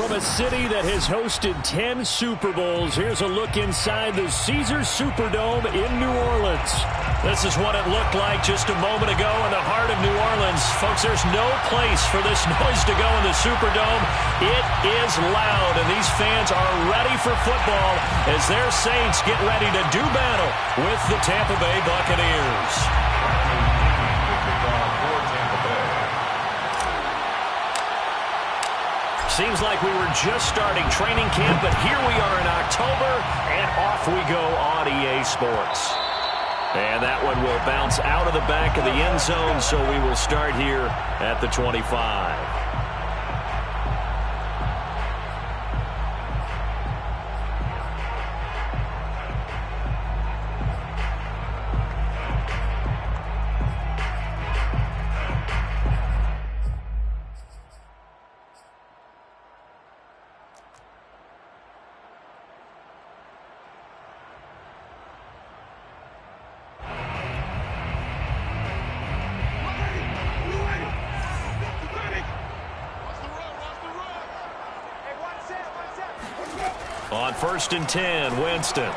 From a city that has hosted 10 Super Bowls, here's a look inside the Caesars Superdome in New Orleans. This is what it looked like just a moment ago in the heart of New Orleans. Folks, there's no place for this noise to go in the Superdome. It is loud, and these fans are ready for football as their Saints get ready to do battle with the Tampa Bay Buccaneers. Seems like we were just starting training camp, but here we are in October, and off we go on EA Sports. And that one will bounce out of the back of the end zone, so we will start here at the 25. On 1st and 10, Winston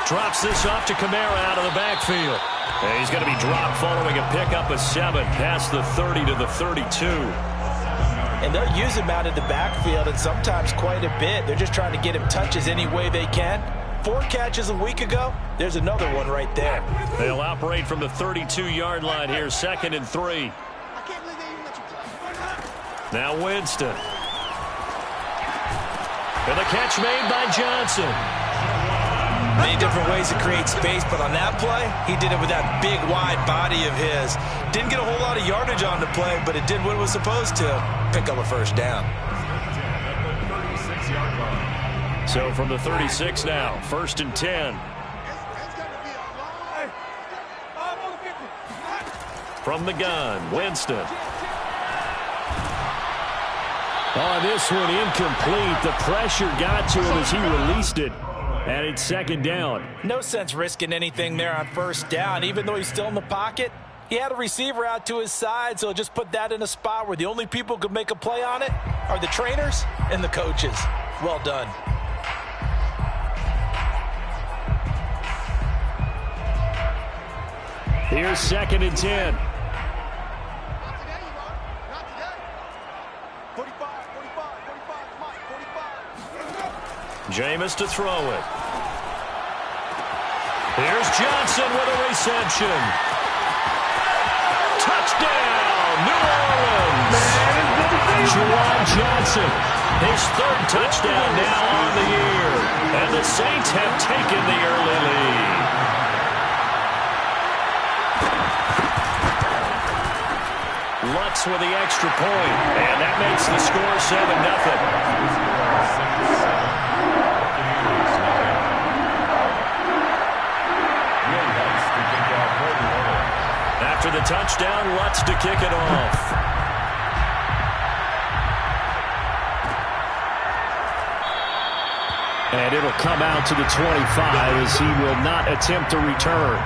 drops this off to Kamara out of the backfield. And he's going to be dropped following a pickup of 7 past the 30 to the 32. And they'll use him out of the backfield, and sometimes quite a bit. They're just trying to get him touches any way they can. 4 catches a week ago. There's another one right there. They'll operate from the 32-yard line here, 2nd and 3. Now Winston. And the catch made by Johnson. Many different ways to create space, but on that play, he did it with that big, wide body of his. Didn't get a whole lot of yardage on the play, but it did what it was supposed to. Pick up a first down. So from the 36 now, 1st and 10. From the gun, Winston. On this one, incomplete. The pressure got to him as he released it. And it's 2nd down. No sense risking anything there on 1st down. Even though he's still in the pocket, he had a receiver out to his side, so just put that in a spot where the only people who could make a play on it are the trainers and the coaches. Well done. Here's 2nd and 10. Jameis to throw it. Here's Johnson with a reception. Touchdown, New Orleans. Juwan Johnson, his 3rd touchdown now on the year. And the Saints have taken the early lead. Lutz with the extra point, and that makes the score 7-0. After the touchdown, Lutz to kick it off. And it'll come out to the 25 as he will not attempt to return.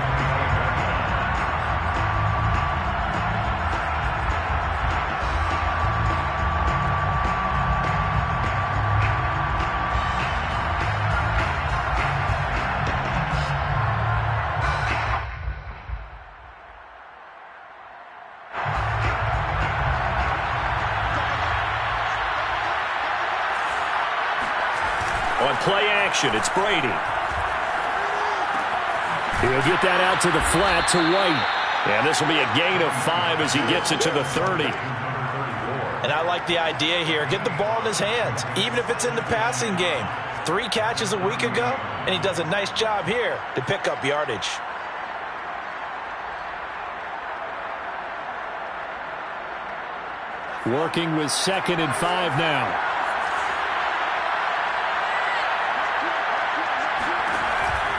On play action, it's Brady. He'll get that out to the flat to White. And this will be a gain of 5 as he gets it to the 30. And I like the idea here. Get the ball in his hands, even if it's in the passing game. 3 catches a week ago, and he does a nice job here to pick up yardage. Working with 2nd and 5 now.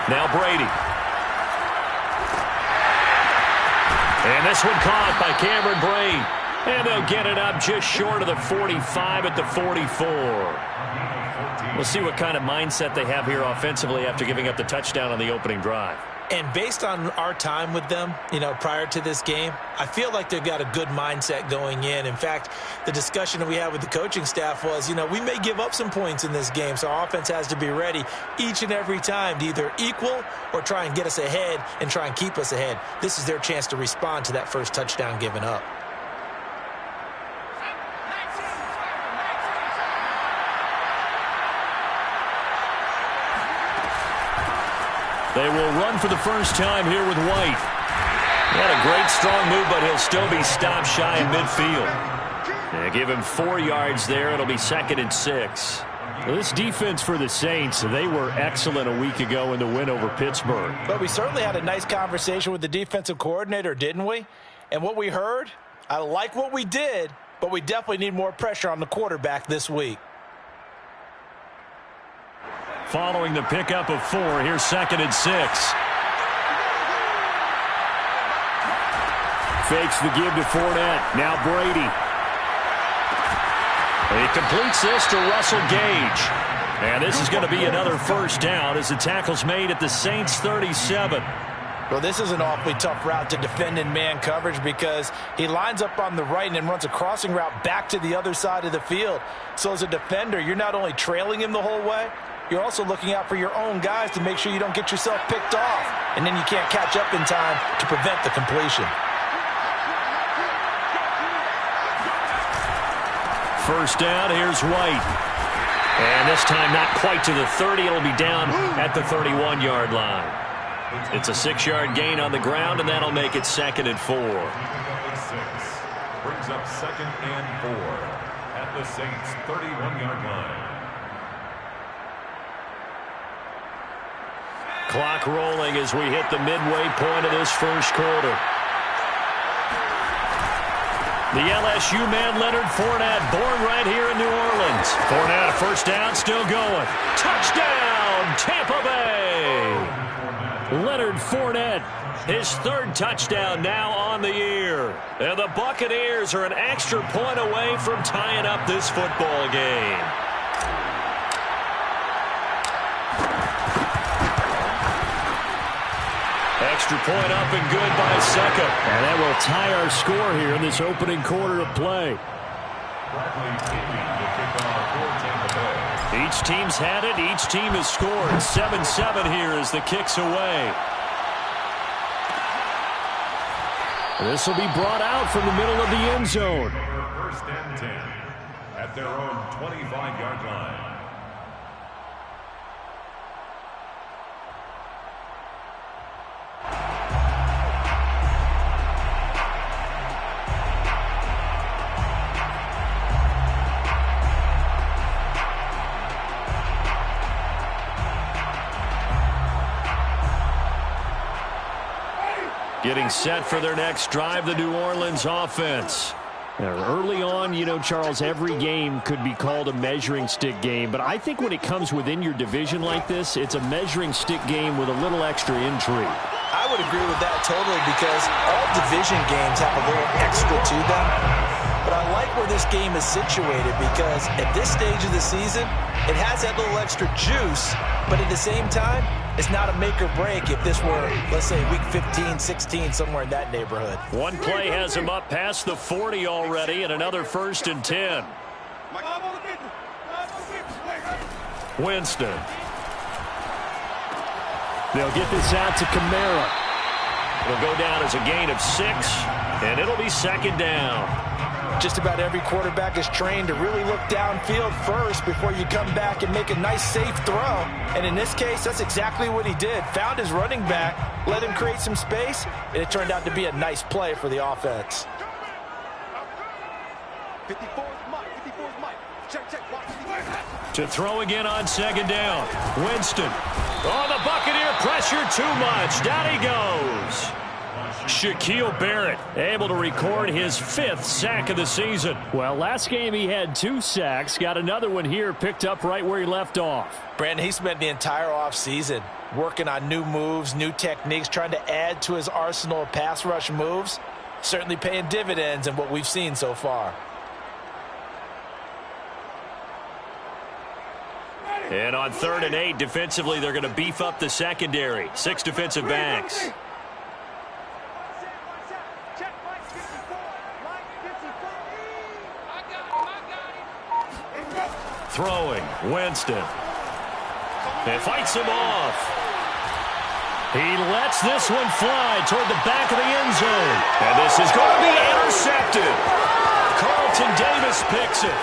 Now Brady. And this one caught by Cameron Brate. And they'll get it up just short of the 45 at the 44. We'll see what kind of mindset they have here offensively after giving up the touchdown on the opening drive. And based on our time with them, prior to this game, I feel like they've got a good mindset going in. In fact, the discussion that we had with the coaching staff was, we may give up some points in this game, so our offense has to be ready each and every time to either equal or try and get us ahead and try and keep us ahead. This is their chance to respond to that first touchdown given up. They will run for the first time here with White. Not a great strong move, but he'll still be stopped shy in midfield. And give him 4 yards there. It'll be 2nd and 6. Well, this defense for the Saints, they were excellent a week ago in the win over Pittsburgh. But we certainly had a nice conversation with the defensive coordinator, didn't we? And what we heard, I like what we did, but we definitely need more pressure on the quarterback this week. Following the pickup of 4, here's 2nd and 6. Fakes the give to Fournette. Now Brady. He completes this to Russell Gage. And this is going to be another first down as the tackle's made at the Saints' 37. Well, this is an awfully tough route to defend in man coverage because he lines up on the right and then runs a crossing route back to the other side of the field. So as a defender, you're not only trailing him the whole way, you're also looking out for your own guys to make sure you don't get yourself picked off. And then you can't catch up in time to prevent the completion. First down, here's White. And this time not quite to the 30. It'll be down at the 31-yard line. It's a 6-yard gain on the ground, and that'll make it 2nd and 4. Brings up 2nd and 4 at the Saints' 31-yard line. Clock rolling as we hit the midway point of this first quarter. The LSU man, Leonard Fournette, born right here in New Orleans. Fournette, first down, still going. Touchdown, Tampa Bay! Leonard Fournette, his 3rd touchdown now on the year. And the Buccaneers are an extra point away from tying up this football game. Extra point up and good by Second. And that will tie our score here in this opening quarter of play. Each team's had it. Each team has scored. 7-7 here as the kick's away. This will be brought out from the middle of the end zone. First and 10 at their own 25-yard line. Getting set for their next drive, the New Orleans offense. Early on, Charles, every game could be called a measuring stick game. But I think when it comes within your division like this, it's a measuring stick game with a little extra intrigue. I would agree with that totally because all division games have a little extra to them. But I like where this game is situated because at this stage of the season, it has that little extra juice. But at the same time, it's not a make or break if this were, let's say, week 15, 16, somewhere in that neighborhood. One play has him up past the 40 already, and another 1st and 10. Winston. They'll get this out to Kamara. It'll go down as a gain of 6, and it'll be 2nd down. Just about every quarterback is trained to really look downfield first before you come back and make a nice, safe throw. And in this case, that's exactly what he did. Found his running back, let him create some space, and it turned out to be a nice play for the offense. 54's Mike. Check. To throw again on 2nd down. Winston. Oh, the Buccaneer pressure too much. Down he goes. Shaquille Barrett able to record his 5th sack of the season. Well, last game he had 2 sacks. Got another one here picked up right where he left off. Brandon, he spent the entire offseason working on new moves, new techniques, trying to add to his arsenal of pass rush moves. Certainly paying dividends in what we've seen so far. And on 3rd and 8, defensively, they're going to beef up the secondary. 6 defensive backs. Throwing, Winston. And fights him off. He lets this one fly toward the back of the end zone. And this is going to be intercepted. Carlton Davis picks it.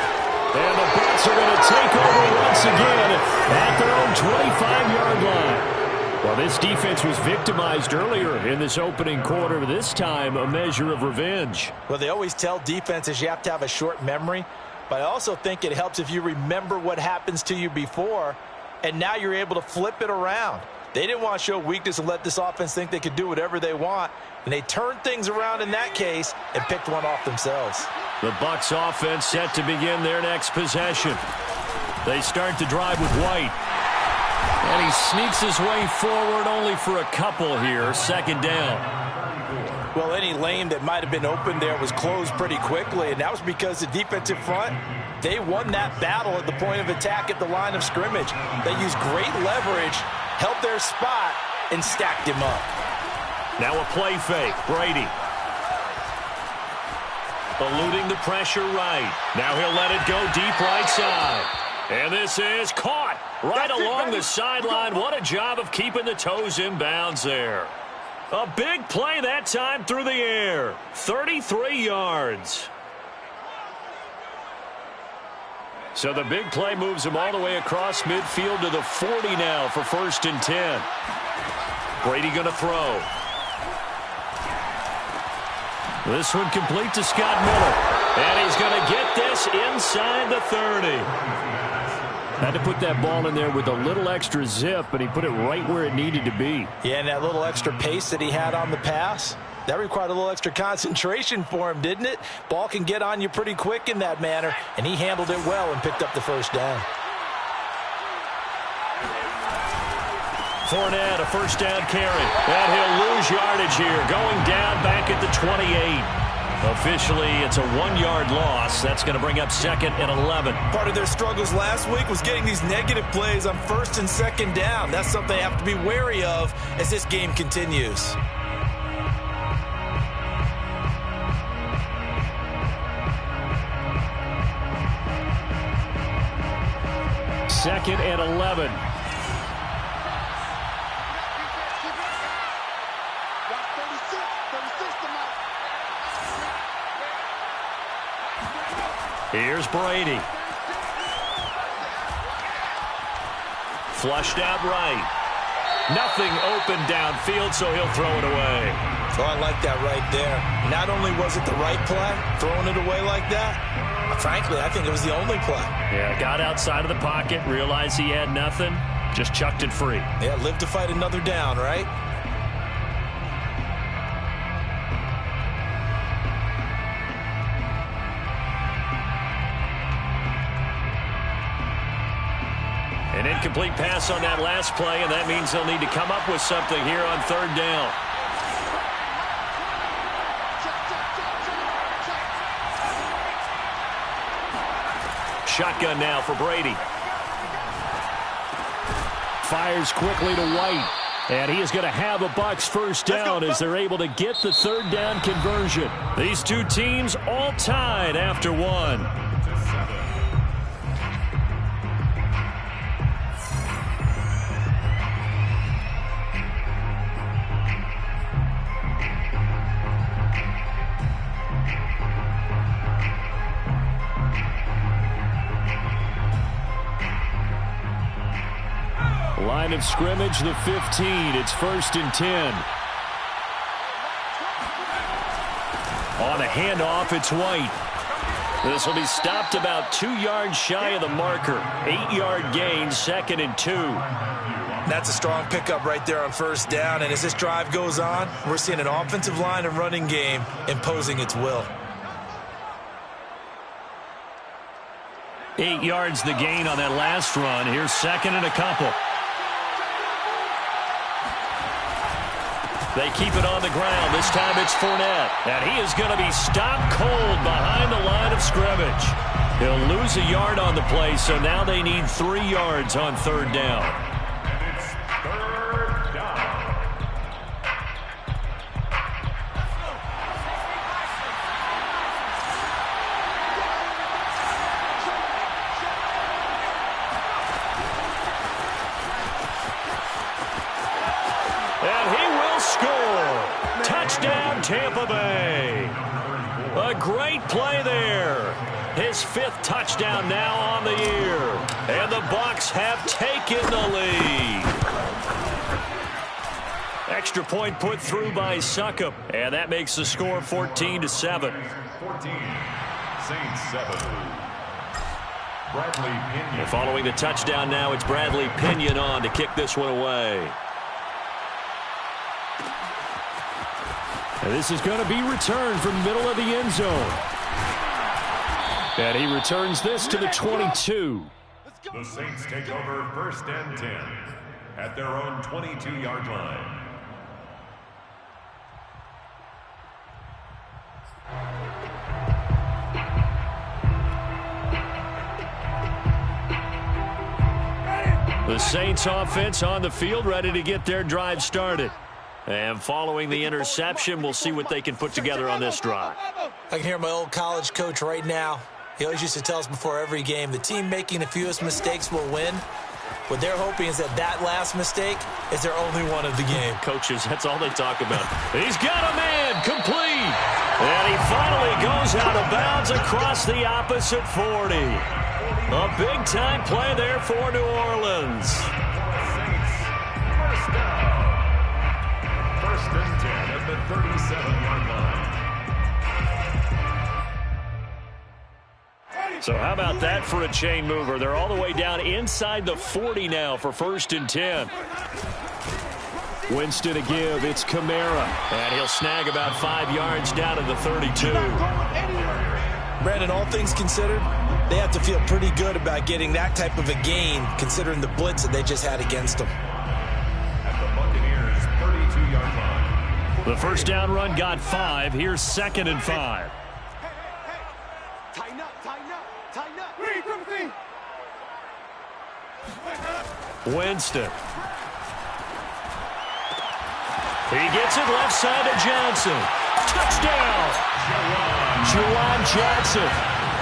And the Bucs are going to take over once again at their own 25-yard line. Well, this defense was victimized earlier in this opening quarter. This time, a measure of revenge. Well, they always tell defenses you have to have a short memory. But I also think it helps if you remember what happens to you before, and now you're able to flip it around. They didn't want to show weakness and let this offense think they could do whatever they want, and they turned things around in that case and picked one off themselves. The Bucs offense set to begin their next possession. They start to drive with White. And he sneaks his way forward only for a couple here. 2nd down. Well, any lane that might have been open there was closed pretty quickly, and that was because the defensive front, they won that battle at the point of attack at the line of scrimmage. They used great leverage, held their spot, and stacked him up. Now a play fake. Brady. Eluding the pressure right. Now he'll let it go deep right side. And this is caught right along the sideline. What a job of keeping the toes in bounds there. A big play that time through the air. 33 yards. So the big play moves him all the way across midfield to the 40 now for 1st and 10. Brady going to throw. This one complete to Scott Miller. And he's going to get this inside the 30. Had to put that ball in there with a little extra zip, but he put it right where it needed to be. Yeah, and that little extra pace that he had on the pass, that required a little extra concentration for him, didn't it? Ball can get on you pretty quick in that manner, and he handled it well and picked up the 1st down. Fournette, a 1st down carry. And he'll lose yardage here, going down back at the 28. Officially, it's a 1-yard loss. That's going to bring up 2nd and 11. Part of their struggles last week was getting these negative plays on 1st and 2nd down. That's something they have to be wary of as this game continues. Second and 11. Here's Brady. Flushed out right. Nothing open downfield, so he'll throw it away. Oh, I like that right there. Not only was it the right play, throwing it away like that, frankly, I think it was the only play. Yeah, got outside of the pocket, realized he had nothing, just chucked it free. Yeah, live to fight another down, right? An incomplete pass on that last play, and that means they'll need to come up with something here on 3rd down. Shotgun now for Brady. Fires quickly to White. And he is going to have a Bucs 1st down as they're able to get the 3rd down conversion. These two teams all tied after 1. Line of scrimmage, the 15. It's 1st and 10. On a handoff, it's White. This will be stopped about 2 yards shy of the marker. 8-yard gain, 2nd and 2. That's a strong pickup right there on 1st down. And as this drive goes on, we're seeing an offensive line and running game imposing its will. 8 yards the gain on that last run. Here's 2nd and a couple. They keep it on the ground. This time it's Fournette. And he is going to be stopped cold behind the line of scrimmage. He'll lose a yard on the play, so now they need 3 yards on 3rd down. And it's 3rd down. And he will score. Touchdown, Tampa Bay. A great play there. His 5th touchdown now on the year. And the Bucs have taken the lead. Extra point put through by Succop. And that makes the score 14-7. 14. Saints 7. Bradley Pinion. And following the touchdown now, it's Bradley Pinion on to kick this one away. And this is going to be returned from the middle of the end zone. And he returns this to the 22. The Saints take over 1st and 10 at their own 22-yard line. The Saints offense on the field, ready to get their drive started. And following the interception, we'll see what they can put together on this drive. I can hear my old college coach right now. He always used to tell us before every game, the team making the fewest mistakes will win. What they're hoping is that that last mistake is their only one of the game. Coaches, that's all they talk about. He's got a man, complete. And he finally goes out of bounds across the opposite 40. A big-time play there for New Orleans. Saints, 1st down. 1st and 10 at the 37-yard line. So how about that for a chain mover? They're all the way down inside the 40 now for 1st and 10. Winston to give. It's Kamara. And he'll snag about 5 yards down to the 32. Brandon, all things considered, they have to feel pretty good about getting that type of a gain, considering the blitz that they just had against them. At the Buccaneers' 32-yard line. The 1st down run got 5. Here's 2nd and 5. Tighten up, tighten up, tighten up. Read, Timothy. Winston. He gets it left side to Johnson. Touchdown! Juwan Johnson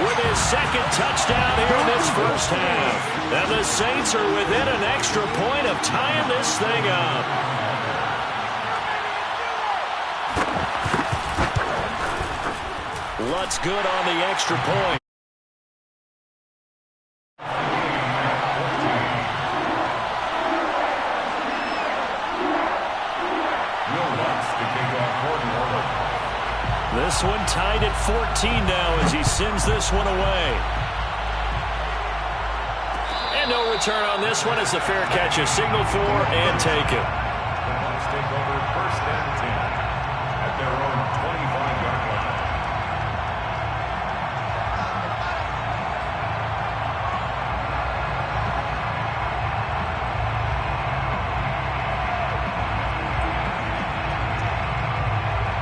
with his 2nd touchdown here in this 1st half. And the Saints are within an extra point of tying this thing up. Lutz good on the extra point. This one tied at 14 now as he sends this one away. And no return on this one as the fair catch is signaled for and taken. The Bucs take over 1st and 10 at their own 25-yard line.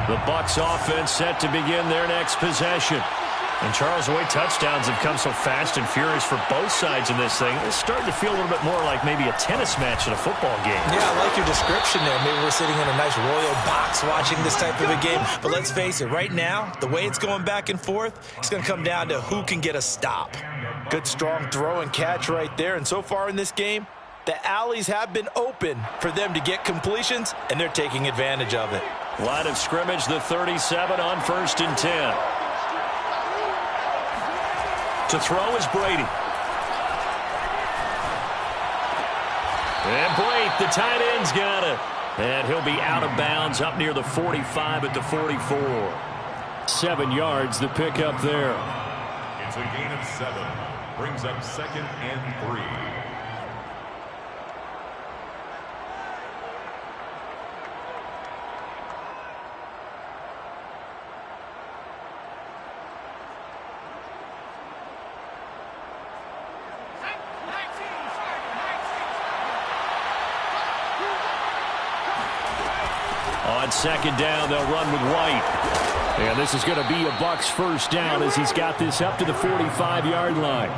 The Bucs offense set to begin their next possession. And Charles, the way touchdowns have come so fast and furious for both sides in this thing, it's starting to feel a little bit more like maybe a tennis match in a football game. Yeah, I like your description there. Maybe we're sitting in a nice royal box watching this type of a game. But let's face it, right now, the way it's going back and forth, it's going to come down to who can get a stop. Good, strong throw and catch right there. And so far in this game, the alleys have been open for them to get completions, and they're taking advantage of it. Line of scrimmage, the 37 on 1st and 10. To throw is Brady. And Brate, the tight end's got it. And he'll be out of bounds up near the 45 at the 44. 7 yards, the pickup there. It's a gain of 7. Brings up 2nd and 3. On second down, they'll run with White. And this is going to be a Bucs first down as he's got this up to the 45-yard line.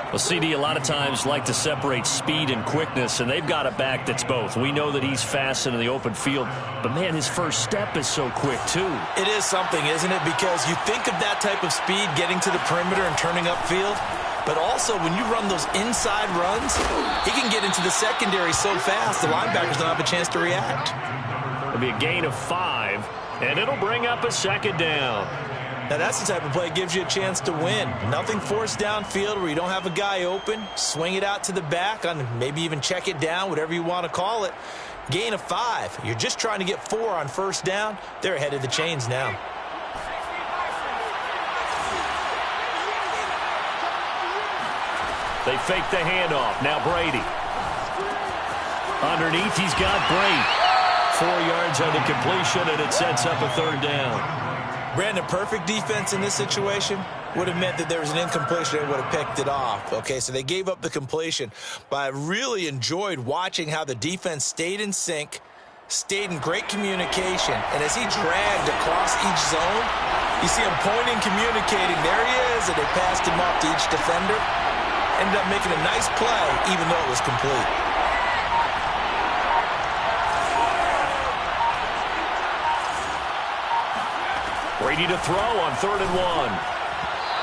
Well, CD a lot of times like to separate speed and quickness, and they've got a back that's both. We know that he's fast in the open field, but, man, his first step is so quick, too. It is something, isn't it? Because you think of that type of speed getting to the perimeter and turning upfield, but also when you run those inside runs, he can get into the secondary so fast the linebackers don't have a chance to react. It'll be a gain of 5, and it'll bring up a second down. Now, that's the type of play that gives you a chance to win. Nothing forced downfield where you don't have a guy open. Swing it out to the back, on maybe even check it down, whatever you want to call it. Gain of 5. You're just trying to get 4 on first down. They're ahead of the chains now. They fake the handoff. Now Brady. Underneath, he's got Brady. 4 yards on the completion, and it sets up a third down. Brandon, perfect defense in this situation would have meant that there was an incompletion. They would have picked it off. Okay, so they gave up the completion. But I really enjoyed watching how the defense stayed in sync, stayed in great communication. And as he dragged across each zone, you see him pointing, communicating. There he is, and they passed him off to each defender. Ended up making a nice play, even though it was complete. Brady to throw on 3rd and 1.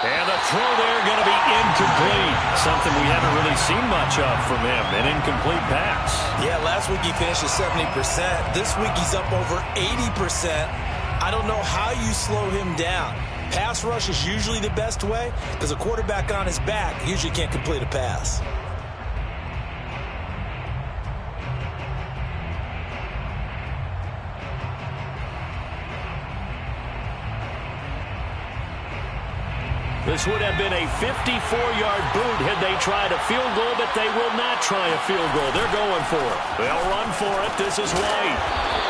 And the throw there going to be incomplete. Something we haven't really seen much of from him, an incomplete pass. Yeah, last week he finished at 70%. This week he's up over 80%. I don't know how you slow him down. Pass rush is usually the best way because a quarterback on his back usually can't complete a pass. This would have been a 54-yard boot had they tried a field goal, but they will not try a field goal. They're going for it. They'll run for it. This is White.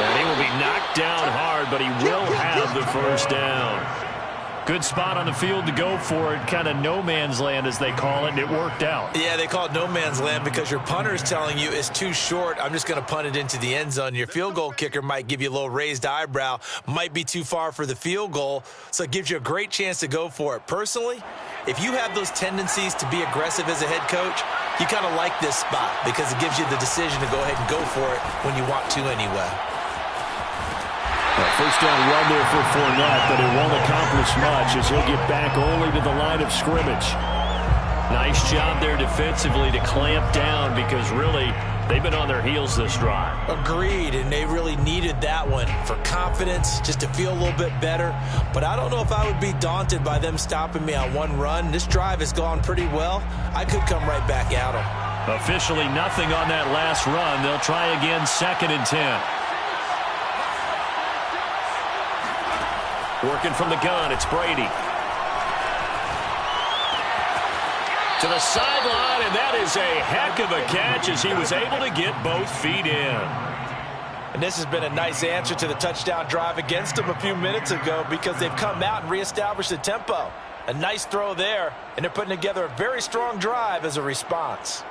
And he will be knocked down hard, but he will have the first down. Good spot on the field to go for it. Kind of no man's land, as they call it, and it worked out. Yeah, they call it no man's land because your punter is telling you it's too short. I'm just going to punt it into the end zone. Your field goal kicker might give you a little raised eyebrow, might be too far for the field goal, so it gives you a great chance to go for it. Personally, if you have those tendencies to be aggressive as a head coach, you kind of like this spot because it gives you the decision to go ahead and go for it when you want to anyway. First down run there for Fournette, but it won't accomplish much as he'll get back only to the line of scrimmage. Nice job there defensively to clamp down because really they've been on their heels this drive. Agreed, and they really needed that one for confidence, just to feel a little bit better. But I don't know if I would be daunted by them stopping me on one run. This drive has gone pretty well. I could come right back at them. Officially nothing on that last run. They'll try again 2nd and 10. Working from the gun, it's Brady. To the sideline, and that is a heck of a catch as he was able to get both feet in. And this has been a nice answer to the touchdown drive against them a few minutes ago because they've come out and reestablished the tempo. A nice throw there, and they're putting together a very strong drive as a response.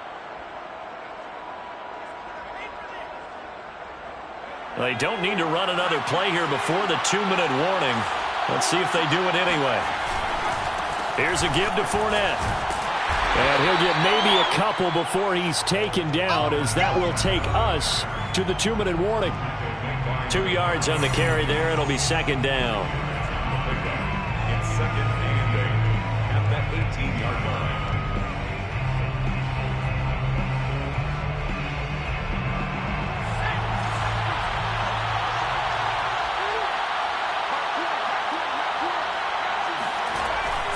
They don't need to run another play here before the 2-minute warning. Let's see if they do it anyway. Here's a give to Fournette. And he'll get maybe a couple before he's taken down, as that will take us to the 2-minute warning. 2 yards on the carry there. It'll be 2nd down. It's 2nd and 8 at the 18-yard line.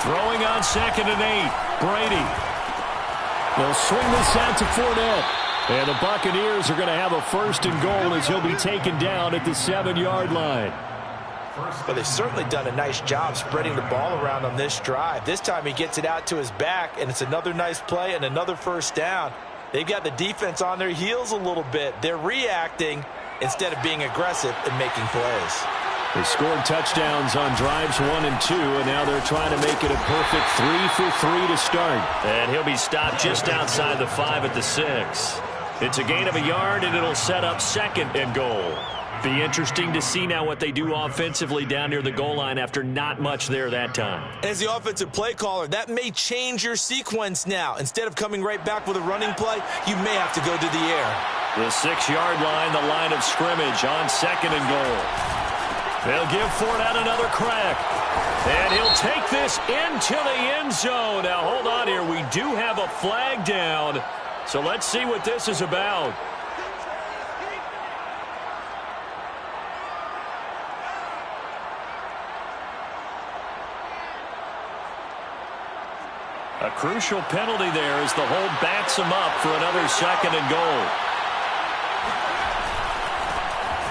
Throwing on 2nd and 8. Brady. They'll swing this out to Fournette. And the Buccaneers are going to have a 1st and goal as he'll be taken down at the 7-yard line. But they've certainly done a nice job spreading the ball around on this drive. This time he gets it out to his back, and it's another nice play and another 1st down. They've got the defense on their heels a little bit. They're reacting instead of being aggressive and making plays. They scored touchdowns on drives 1 and 2, and now they're trying to make it a perfect 3 for 3 to start. And he'll be stopped just outside the 5 at the 6. It's a gain of a yard, and it'll set up 2nd and goal. Be interesting to see now what they do offensively down near the goal line after not much there that time. As the offensive play caller, that may change your sequence now. Instead of coming right back with a running play, you may have to go to the air. The 6-yard line, the line of scrimmage on 2nd and goal. They'll give Fournette another crack. And he'll take this into the end zone. Now, hold on here. We do have a flag down. So let's see what this is about. A crucial penalty there as the hold backs him up for another 2nd and goal.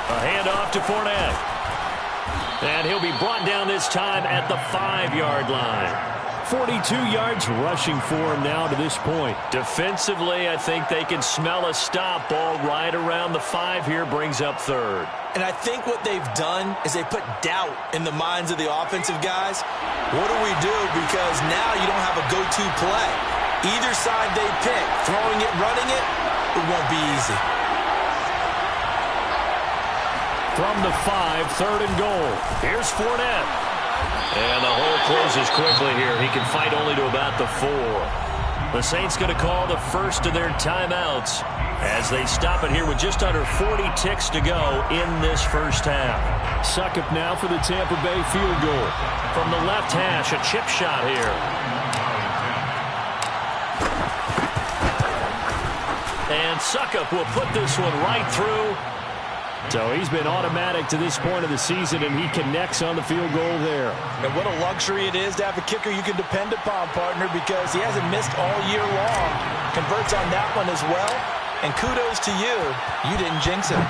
A handoff to Fournette. And he'll be brought down this time at the 5-yard line. 42 yards rushing for him now to this point. Defensively, I think they can smell a stop. Ball right around the 5 here, brings up 3rd. And I think what they've done is they put doubt in the minds of the offensive guys. What do we do? Because now you don't have a go-to play. Either side they pick, throwing it, running it, it won't be easy. From the 5, 3rd and goal. Here's Fournette. And the hole closes quickly here. He can fight only to about the 4. The Saints going to call the first of their timeouts as they stop it here with just under 40 ticks to go in this first half. Succop now for the Tampa Bay field goal. From the left hash, a chip shot here. And Succop will put this one right through. So he's been automatic to this point of the season, and he connects on the field goal there. And what a luxury it is to have a kicker you can depend upon, partner, because he hasn't missed all year long. Converts on that one as well. And kudos to you. You didn't jinx him.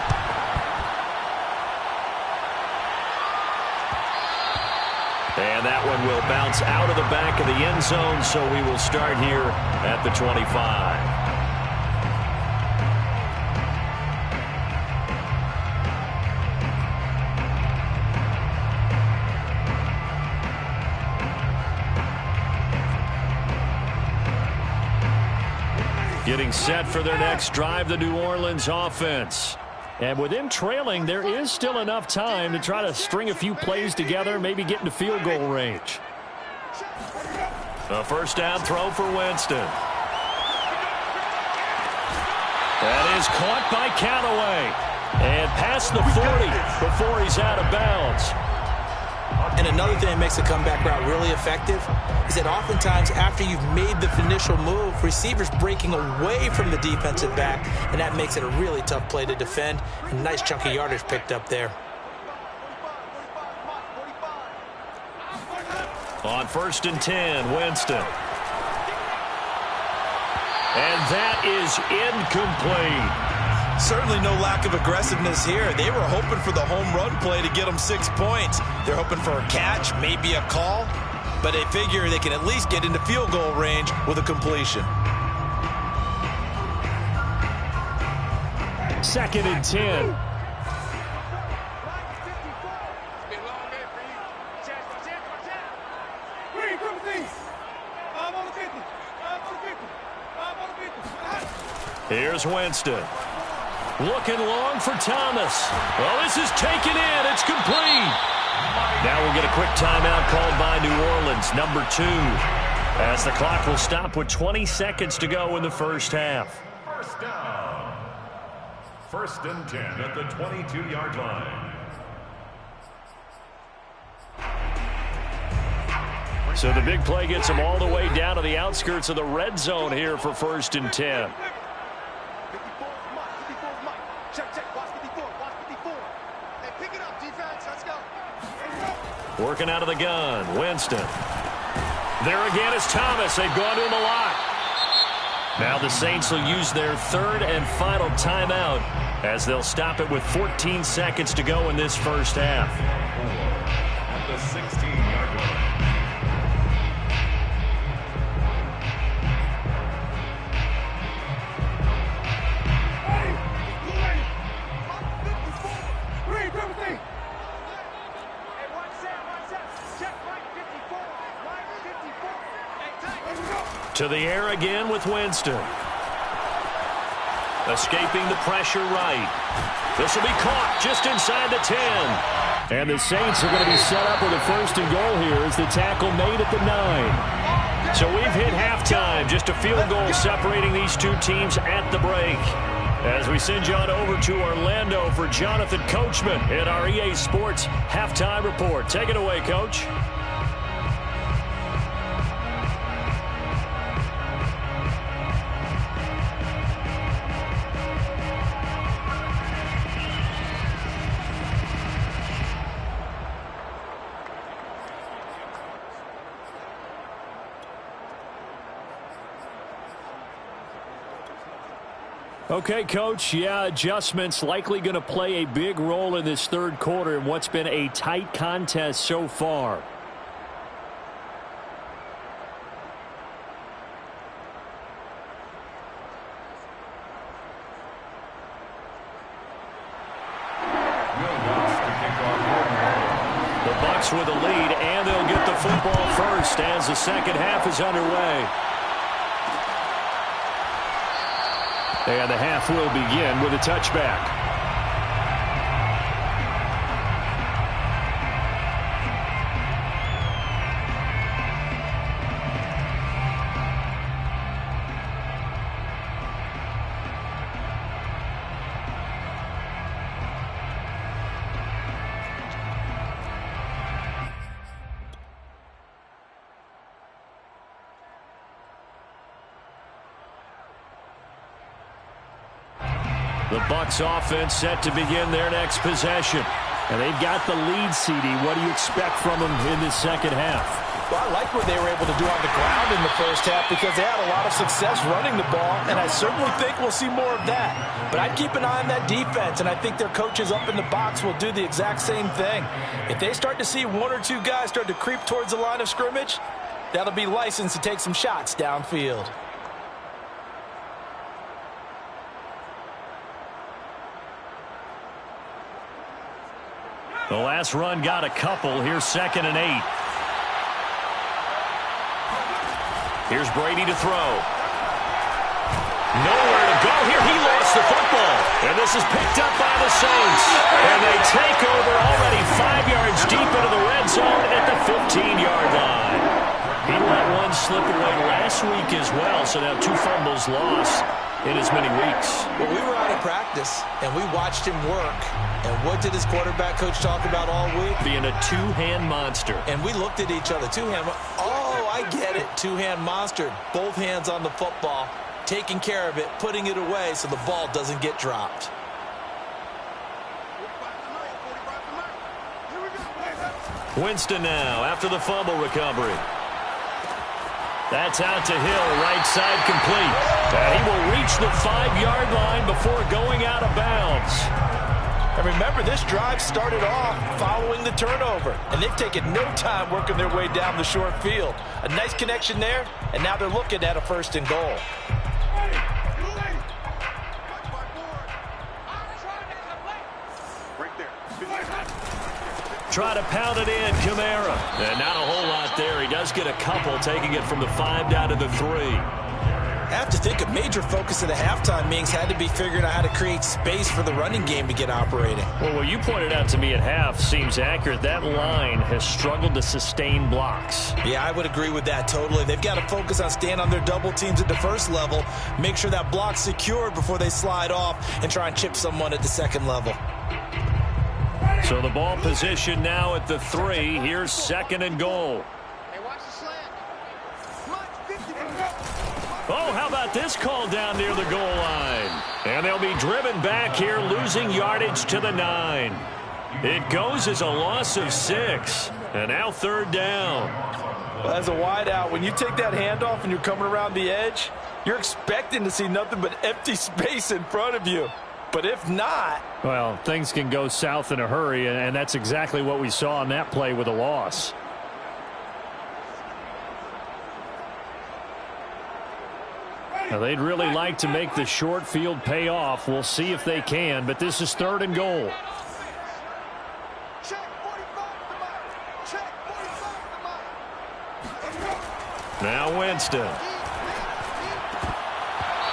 And that one will bounce out of the back of the end zone, so we will start here at the 25. Getting set for their next drive, the New Orleans offense. And with them trailing, there is still enough time to try to string a few plays together, maybe get into field goal range. A first down throw for Winston. That is caught by Callaway. And past the 40 before he's out of bounds. And another thing that makes a comeback route really effective is that oftentimes after you've made the initial move, receivers breaking away from the defensive back, and that makes it a really tough play to defend. A nice chunk of yardage picked up there. On 1st and 10, Winston. And that is incomplete. Certainly no lack of aggressiveness here. They were hoping for the home run play to get them 6 points. They're hoping for a catch, maybe a call, but they figure they can at least get into field goal range with a completion. 2nd and 10. Here's Winston. Looking long for Thomas. Well, this is taken in. It's complete. Now we'll get a quick timeout called by New Orleans, number 2, as the clock will stop with 20 seconds to go in the first half. First down. 1st and 10 at the 22-yard line. So the big play gets them all the way down to the outskirts of the red zone here for 1st and 10. Working out of the gun, Winston. There again is Thomas. They've gone to him a lot. Now the Saints will use their 3rd and final timeout as they'll stop it with 14 seconds to go in this first half. At the 16-yard line. To the air again with Winston. Escaping the pressure right. This will be caught just inside the 10. And the Saints are going to be set up with a first and goal here as the tackle made at the 9. So we've hit halftime. Just a field goal separating these two teams at the break. As we send you on over to Orlando for Jonathan Coachman in our EA Sports Halftime Report. Take it away, Coach. Okay, Coach, yeah, adjustments likely going to play a big role in this third quarter in what's been a tight contest so far. The Bucs with a lead, and they'll get the football first as the second half is underway. And the half will begin with a touchback. The Bucs offense set to begin their next possession. And they've got the lead, CD. What do you expect from them in this second half? Well, I like what they were able to do on the ground in the first half because they had a lot of success running the ball, and I certainly think we'll see more of that. But I'd keep an eye on that defense, and I think their coaches up in the box will do the exact same thing. If they start to see one or two guys start to creep towards the line of scrimmage, that'll be licensed to take some shots downfield. The last run got a couple. Here's 2nd and 8. Here's Brady to throw. Nowhere to go here. He lost the football. And this is picked up by the Saints. And they take over already 5 yards deep into the red zone at the 15-yard line. He let one slip away last week as well. So now 2 fumbles lost in as many weeks. Well, we were out of practice, and we watched him work. And what did his quarterback coach talk about all week? Being a two-hand monster. And we looked at each other. Two-hand. Oh, I get it. Two-hand monster. Both hands on the football, taking care of it, putting it away so the ball doesn't get dropped. Winston now after the fumble recovery. That's out to Hill, right side complete. And he will reach the 5-yard line before going out of bounds. And remember, this drive started off following the turnover. And they've taken no time working their way down the short field. A nice connection there, and now they're looking at a 1st and goal. Try to pound it in, Kamara. And not a whole lot there. He does get a couple, taking it from the 5 down to the 3. I have to think a major focus of the halftime meetings had to be figuring out how to create space for the running game to get operating. Well, what you pointed out to me at half seems accurate. That line has struggled to sustain blocks. Yeah, I would agree with that totally. They've got to focus on staying on their double teams at the first level, make sure that block's secured before they slide off and try and chip someone at the second level. So the ball position now at the 3. Here's 2nd and goal. Oh, how about this call down near the goal line? And they'll be driven back here, losing yardage to the 9. It goes as a loss of 6. And now 3rd down. Well, as a wideout, when you take that handoff and you're coming around the edge, you're expecting to see nothing but empty space in front of you. But if not... Well, things can go south in a hurry, and that's exactly what we saw on that play with a loss. Now, they'd really like to make the short field pay off. We'll see if they can, but this is 3rd and goal. Now Winston.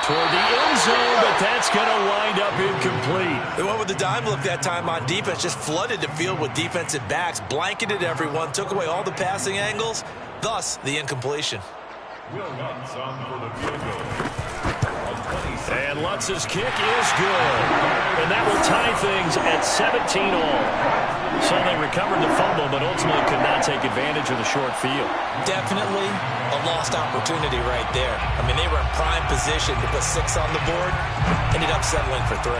toward the end zone, but that's going to wind up incomplete. They went with the dime look that time on defense, just flooded the field with defensive backs, blanketed everyone, took away all the passing angles, thus the incompletion. Will Lutz on for the field goal. And Lutz's kick is good. And that will tie things at 17-all. So they recovered the fumble, but ultimately could not take advantage of the short field. Definitely A lost opportunity right there. I mean, they were in prime position to put 6 on the board, ended up settling for 3.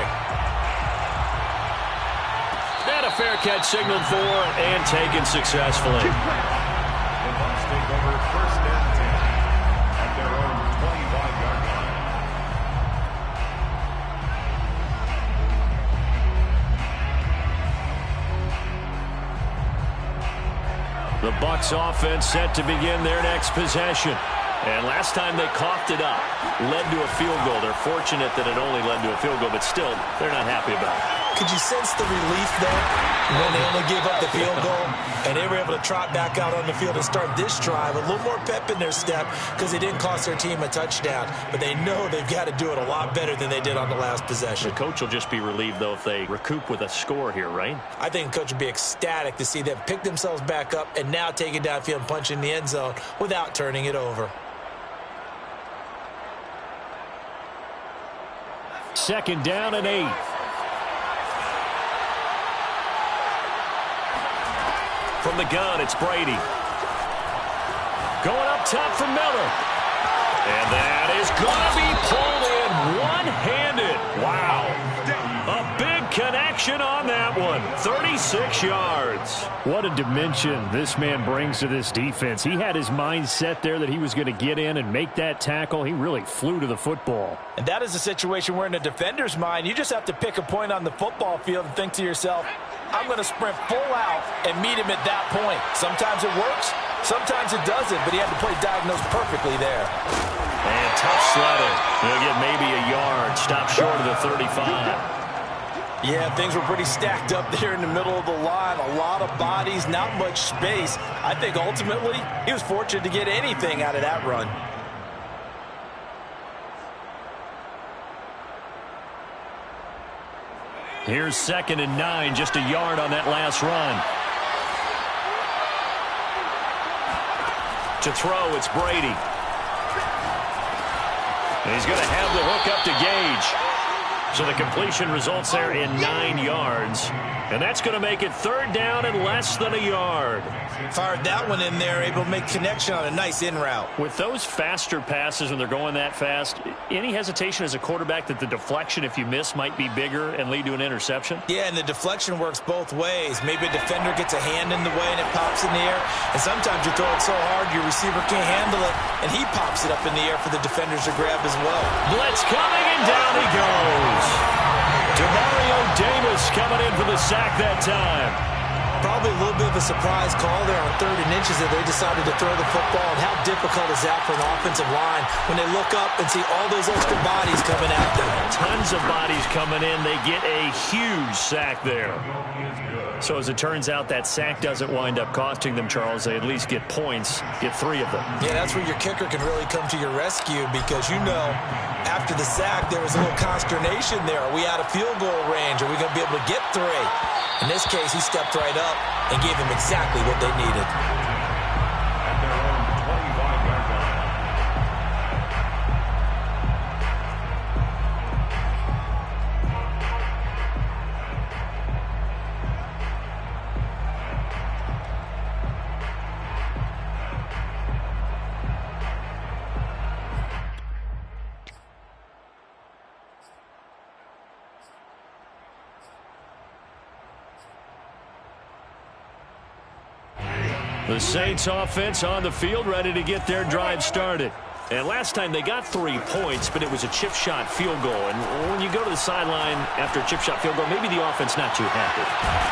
And a fair catch signaled for and taken successfully. The Bucs take over first and 10 at their own 25-yard line. The Bucs offense set to begin their next possession. And last time they coughed it up, led to a field goal. They're fortunate that it only led to a field goal, but still, they're not happy about it. Could you sense the relief there when they only gave up the field goal and they were able to trot back out on the field and start this drive? A little more pep in their step because they didn't cost their team a touchdown, but they know they've got to do it a lot better than they did on the last possession. The coach will just be relieved, though, if they recoup with a score here, right? I think the coach would be ecstatic to see them pick themselves back up and now take it downfield and punch in the end zone without turning it over. Second down and 8. From the gun, it's Brady. Going up top for Miller. And that is going to be pulled in one-handed. Wow. A big connection on that one. 36 yards. What a dimension this man brings to this defense. He had his mind set there that he was going to get in and make that tackle. He really flew to the football. And that is a situation where in a defender's mind, you just have to pick a point on the football field and think to yourself, I'm going to sprint full out and meet him at that point. Sometimes it works, sometimes it doesn't, but he had to play diagnosed perfectly there. And tough sledding. He'll get maybe a yard, stop short of the 35. Yeah, things were pretty stacked up there in the middle of the line. A lot of bodies, not much space. I think ultimately he was fortunate to get anything out of that run. Here's 2nd and 9, just a yard on that last run. To throw, it's Brady. And he's going to have the hook up to Gage. So the completion results there in 9 yards. And that's going to make it 3rd down and less than a yard. Fired that one in there, able to make connection on a nice in route. With those faster passes when they're going that fast, any hesitation as a quarterback that the deflection, if you miss, might be bigger and lead to an interception? Yeah, and the deflection works both ways. Maybe a defender gets a hand in the way and it pops in the air. And sometimes you throw it so hard your receiver can't handle it, and he pops it up in the air for the defenders to grab as well. Blitz coming, and down he goes. Demario Davis coming in for the sack that time. Probably a little bit of a surprise call there on 3rd and inches that they decided to throw the football. And how difficult is that for an offensive line when they look up and see all those extra bodies coming at them? Tons of bodies coming in. They get a huge sack there. So as it turns out, that sack doesn't wind up costing them, Charles. They at least get points, get 3 of them. Yeah, that's where your kicker can really come to your rescue because, you know, after the sack, there was a little consternation there. Are we out of field goal range? Are we going to be able to get 3? In this case, he stepped right up and gave them exactly what they needed. At their own 25-yard line. The Saints offense on the field, ready to get their drive started. And last time they got 3 points, but it was a chip shot field goal. And when you go to the sideline after a chip shot field goal, maybe the offense not too happy.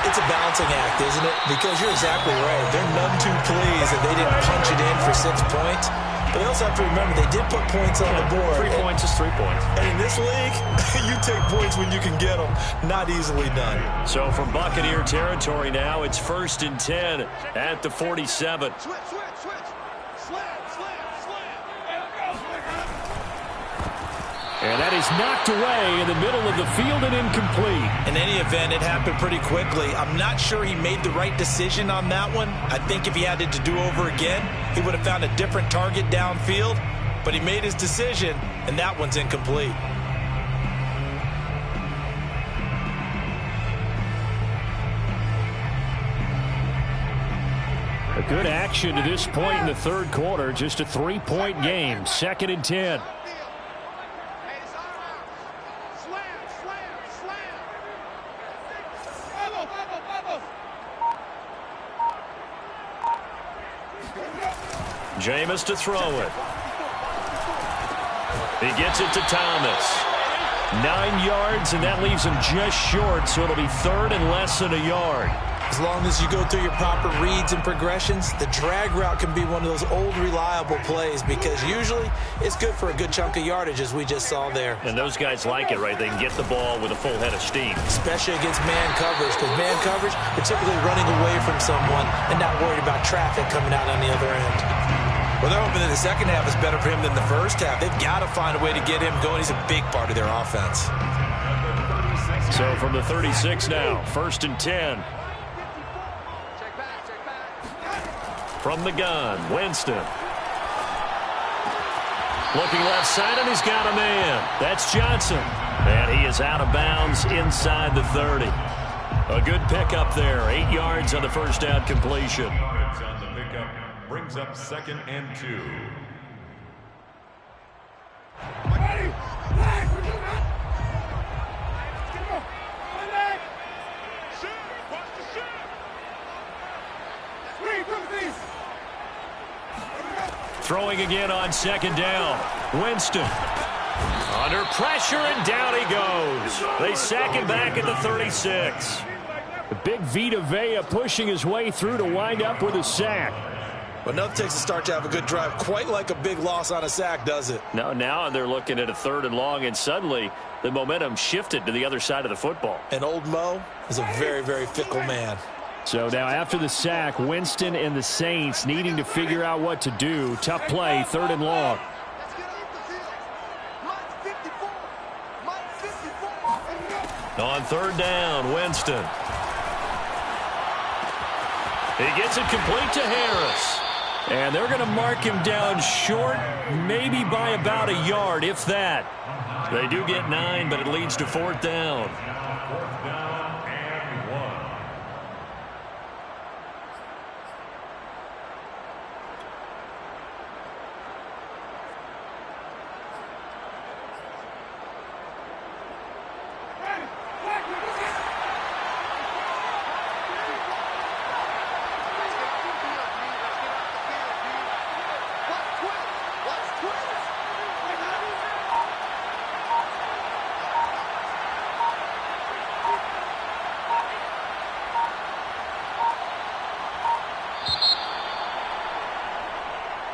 It's a balancing act, isn't it? Because you're exactly right. They're none too pleased that they didn't punch it in for 6 points. But they also have to remember they did put points on the board. 3 points is 3 points. And in this league, you take points when you can get them. Not easily done. So from Buccaneer territory now, it's 1st and 10 at the 47. Switch. Slam. And that is knocked away in the middle of the field and incomplete. In any event, it happened pretty quickly. I'm not sure he made the right decision on that one. I think if he had it to do over again, he would have found a different target downfield. But he made his decision, and that one's incomplete. A good action to this point in the third quarter. Just a 3-point game. 2nd and 10. Jameis to throw it. He gets it to Thomas. 9 yards, and that leaves him just short, so it'll be 3rd and less than a yard. As long as you go through your proper reads and progressions, the drag route can be one of those old reliable plays because usually it's good for a good chunk of yardage, as we just saw there. And those guys like it, right? They can get the ball with a full head of steam. Especially against man coverage, because man coverage, they're typically running away from someone and not worried about traffic coming out on the other end. Well, they're hoping that the second half is better for him than the first half. They've got to find a way to get him going. He's a big part of their offense. So from the 36 now, 1st and 10. From the gun, Winston. Looking left side, and he's got a man. That's Johnson. And he is out of bounds inside the 30. A good pickup there. 8 yards on the first down completion. Yards on the pickup brings up 2nd and 2. Throwing again on 2nd down. Winston. Under pressure, and down he goes. They sack him back at the 36. The big Vita Vea pushing his way through to wind up with a sack. But nothing takes a start to have a good drive, quite like a big loss on a sack, does it? No, now they're looking at a 3rd and long, and suddenly the momentum shifted to the other side of the football. And old Mo is a very, very fickle man. So now after the sack, Winston and the Saints needing to figure out what to do. Tough play, 3rd and long. On 3rd down, Winston. He gets it complete to Harris. And they're going to mark him down short, maybe by about a yard, if that. They do get 9, but it leads to 4th down. 4th down and 1.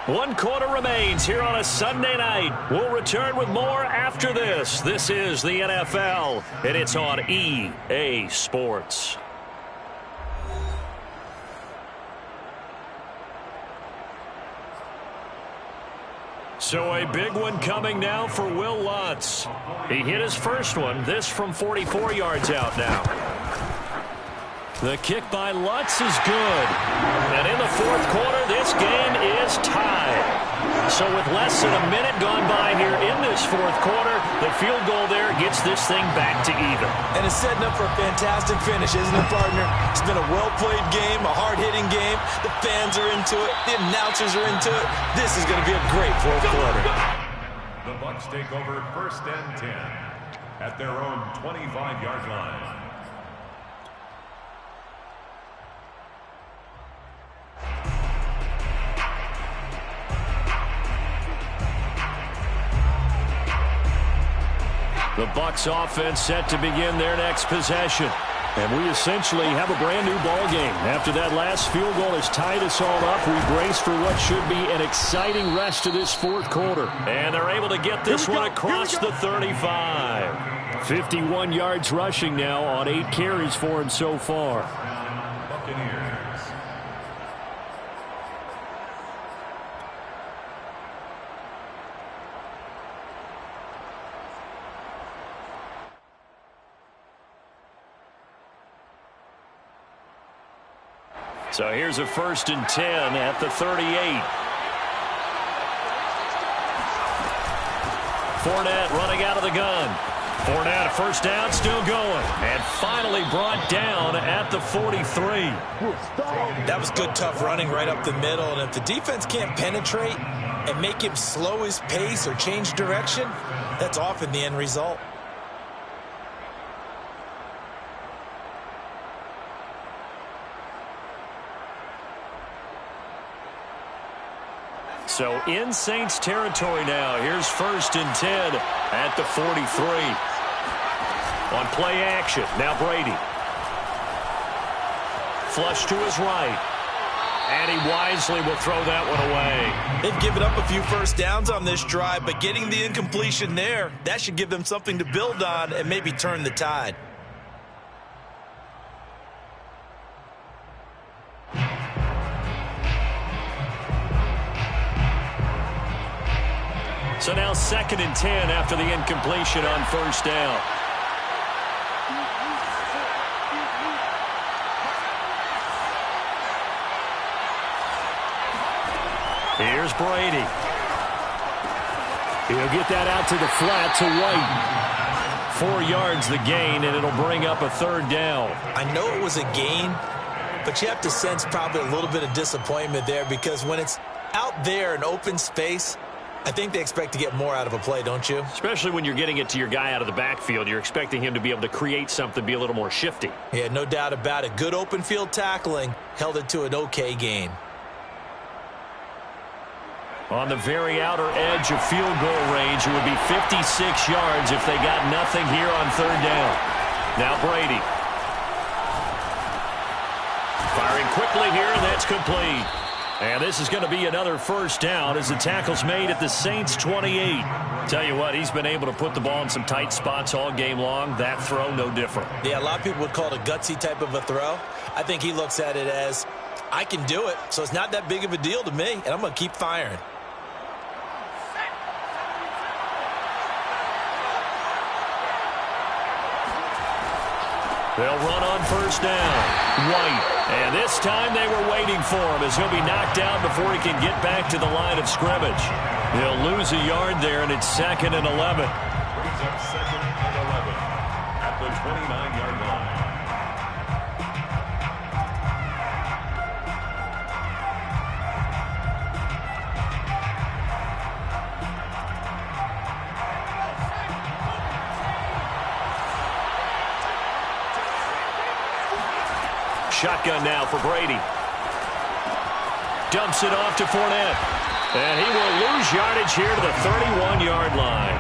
One quarter remains here on a Sunday night. We'll return with more after this. This is the NFL, and it's on EA Sports. So a big one coming now for Will Lutz. He hit his first one, this from 44 yards out now. The kick by Lutz is good. And in the 4th quarter, this game is tied. So with less than a minute gone by here in this 4th quarter, the field goal there gets this thing back to even. And it's setting up for a fantastic finish, isn't it, partner? It's been a well-played game, a hard-hitting game. The fans are into it. The announcers are into it. This is going to be a great 4th quarter. The Bucs take over 1st and 10 at their own 25-yard line. The Bucs offense set to begin their next possession. And we essentially have a brand new ball game. After that last field goal has tied us all up, we brace for what should be an exciting rest of this 4th quarter. And they're able to get this one across the 35. 51 yards rushing now on 8 carries for him so far. Buccaneers. So here's a 1st and 10 at the 38. Fournette running out of the gun. Fournette, a 1st down, still going. And finally brought down at the 43. That was good, tough running right up the middle. And if the defense can't penetrate and make him slow his pace or change direction, that's often the end result. So in Saints territory now. Here's 1st and 10 at the 43. On play action, now Brady. Flush to his right. And he wisely will throw that one away. They've given up a few 1st downs on this drive, but getting the incompletion there, that should give them something to build on and maybe turn the tide. So now 2nd and 10 after the incompletion on 1st down. Here's Brady. He'll get that out to the flat to White. 4 yards the gain, and it'll bring up a 3rd down. I know it was a gain, but you have to sense probably a little bit of disappointment there because when it's out there in open space, I think they expect to get more out of a play, don't you? Especially when you're getting it to your guy out of the backfield. You're expecting him to be able to create something, be a little more shifty. Yeah, no doubt about it. Good open field tackling held it to an okay gain. On the very outer edge of field goal range, it would be 56 yards if they got nothing here on 3rd down. Now Brady. Firing quickly here, and that's complete. And this is going to be another 1st down as the tackle's made at the Saints 28. Tell you what, he's been able to put the ball in some tight spots all game long. That throw, no different. Yeah, a lot of people would call it a gutsy type of a throw. I think he looks at it as, I can do it, so it's not that big of a deal to me, and I'm going to keep firing. They'll run on 1st down. White. And this time they were waiting for him as he'll be knocked out before he can get back to the line of scrimmage. They'll lose a yard there, and it's 2nd and 11. Brings up 2nd and 11 at the 29-yard line. Shotgun now for Brady. Dumps it off to Fournette. And he will lose yardage here to the 31-yard line.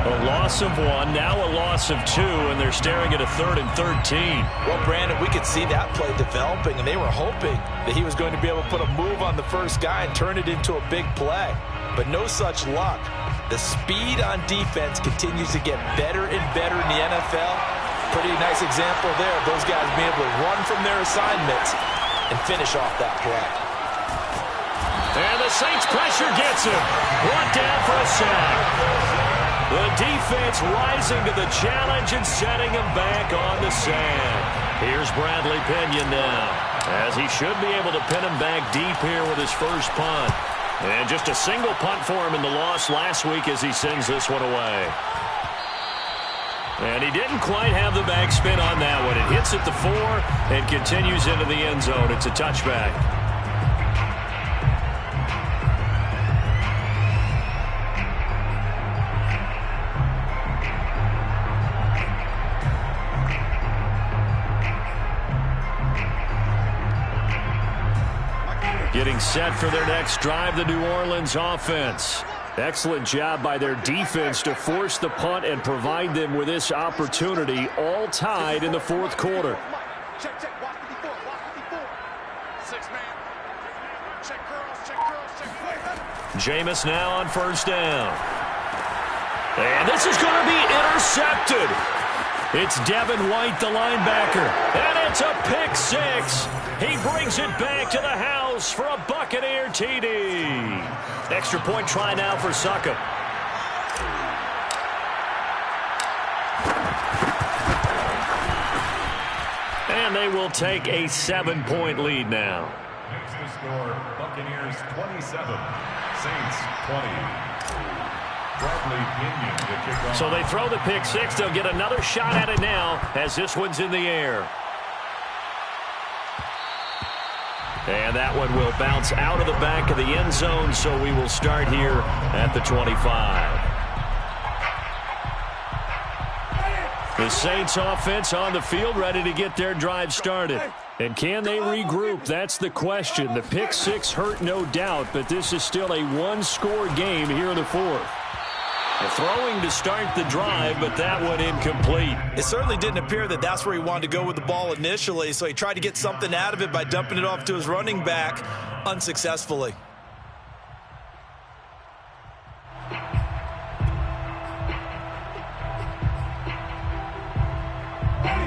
A loss of 1, now a loss of 2, and they're staring at a 3rd and 13. Well, Brandon, we could see that play developing, and they were hoping that he was going to be able to put a move on the first guy and turn it into a big play. But no such luck. The speed on defense continues to get better and better in the NFL. Pretty nice example there of those guys being able to run from their assignments and finish off that play. And the Saints pressure gets him. Brought down for a sack. The defense rising to the challenge and setting him back on the sand. Here's Bradley Pinion now, as he should be able to pin him back deep here with his first punt. And just a single punt for him in the loss last week as he sends this one away. And he didn't quite have the backspin on that one. It hits at the 4 and continues into the end zone. It's a touchback. Getting set for their next drive, the New Orleans offense. Excellent job by their defense to force the punt and provide them with this opportunity, all tied in the 4th quarter. Check, watch the before, watch the before. 6 man. Check girls. Jameis now on 1st down. And this is going to be intercepted. It's Devin White, the linebacker. And it's a pick 6. He brings it back to the house for a Buccaneer TD. Extra point try now for Succop. And they will take a 7-point lead now. Makes the score Buccaneers 27, Saints 20. Bradley Pinion to kick off. So they throw the pick six. They'll get another shot at it now as this one's in the air. And that one will bounce out of the back of the end zone, so we will start here at the 25. The Saints offense on the field, ready to get their drive started. And can they regroup? That's the question. The pick six hurt, no doubt, but this is still a one-score game here in the fourth. Throwing to start the drive, but that one incomplete. It certainly didn't appear that that's where he wanted to go with the ball initially, so he tried to get something out of it by dumping it off to his running back unsuccessfully.